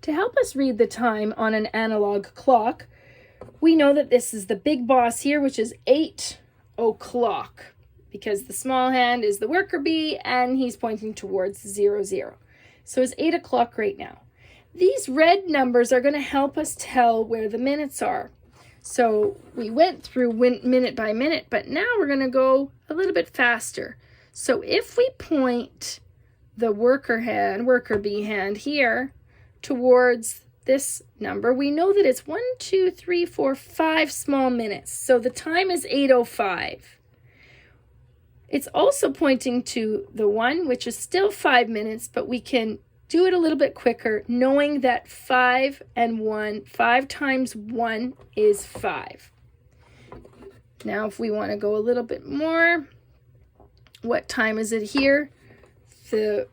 To help us read the time on an analog clock, we know that this is the big boss here, which is 8 o'clock, because the small hand is the worker bee and he's pointing towards 0, 0. So it's 8 o'clock right now. These red numbers are going to help us tell where the minutes are. So we went through minute by minute, but now we're going to go a little bit faster. So if we point the worker bee hand here towards this number, we know that it's 1, 2, 3, 4, 5 small minutes. So the time is 8:05. It's also pointing to the 1, which is still 5 minutes, but we can do it a little bit quicker, knowing that 5 times 1 is 5. Now, if we want to go a little bit more, what time is it here? The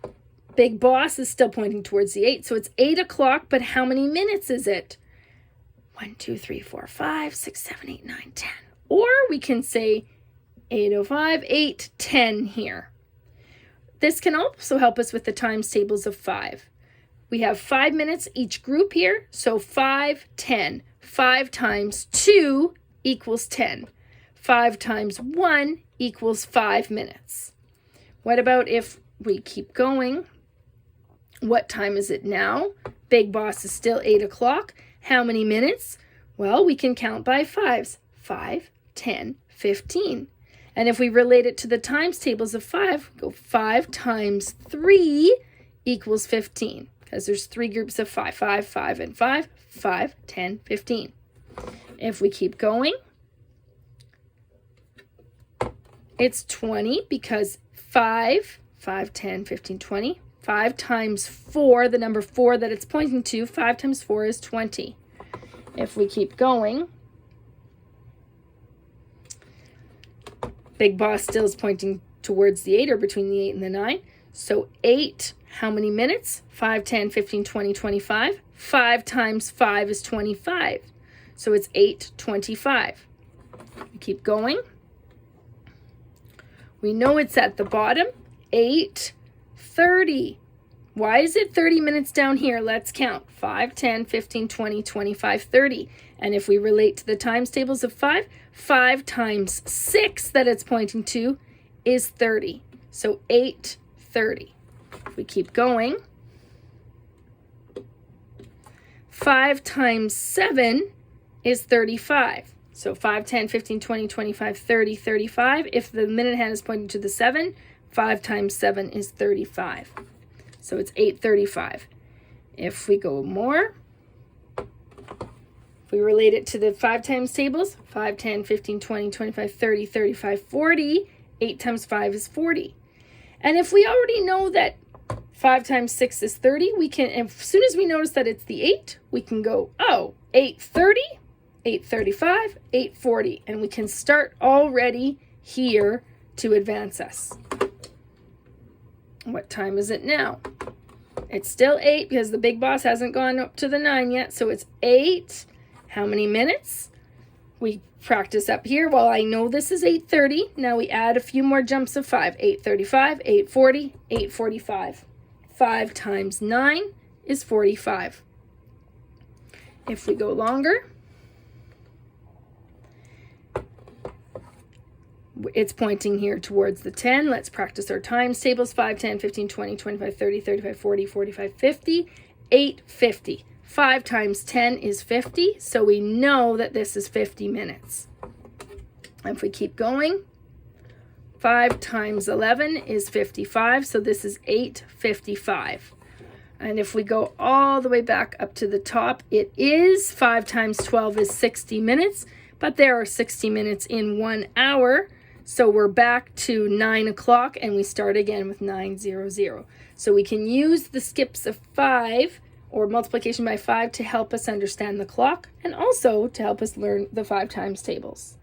big boss is still pointing towards the 8, so it's 8 o'clock, but how many minutes is it? 1, 2, 3, 4, 5, 6, 7, 8, 9, 10. Or we can say 8:05, 8, 10 here. This can also help us with the times tables of 5. We have 5 minutes each group here, so 5, 10. 5 times 2 equals 10. 5 times 1 equals 5 minutes. What about if we keep going? What time is it now? Big boss is still 8 o'clock. How many minutes? Well, we can count by 5s. 5, 10, 15. And if we relate it to the times tables of 5, go 5 times 3 equals 15. Because there's 3 groups of 5. 5, 5, and 5. 5, 10, 15. If we keep going, it's 20 because 5, 10, 15, 20. 5 times 4, the number 4 that it's pointing to, 5 times 4 is 20. If we keep going, big boss still is pointing towards the 8, or between the 8 and the 9. So 8, how many minutes? 5, 10, 15, 20, 25. 5 times 5 is 25. So it's 8:25. We keep going. We know it's at the bottom. 8:30. Why is it 30 minutes down here? Let's count. 5, 10, 15, 20, 25, 30. And if we relate to the times tables of 5, 5 times 6 that it's pointing to is 30. So 8:30. If we keep going, 5 times 7 is 35. So 5, 10, 15, 20, 25, 30, 35. If the minute hand is pointing to the 7, 5 times 7 is 35. So it's 8:35. If we go more, if we relate it to the 5 times tables, 5, 10, 15, 20, 25, 30, 35, 40, 8 times 5 is 40. And if we already know that 5 times 6 is 30, we can, as soon as we notice that it's the 8, we can go, oh, 8:30, 8:35, 8:40, and we can start already here to advance us. What time is it now? It's still 8 because the big boss hasn't gone up to the 9 yet, so it's 8. How many minutes? We practice up here. Well, I know this is 8:30. Now we add a few more jumps of 5. 8:35, 8:40, 8:45. 5 times 9 is 45. If we go longer, it's pointing here towards the 10. Let's practice our times tables. 5, 10, 15, 20, 25, 30, 35, 40, 45, 50, 8:50. 5 times 10 is 50, so we know that this is 50 minutes. If we keep going, 5 times 11 is 55, so this is 8:55. And if we go all the way back up to the top, it is 5 times 12 is 60 minutes, but there are 60 minutes in 1 hour. So we're back to 9 o'clock and we start again with 9:00. So we can use the skips of 5 or multiplication by 5 to help us understand the clock and also to help us learn the 5 times tables.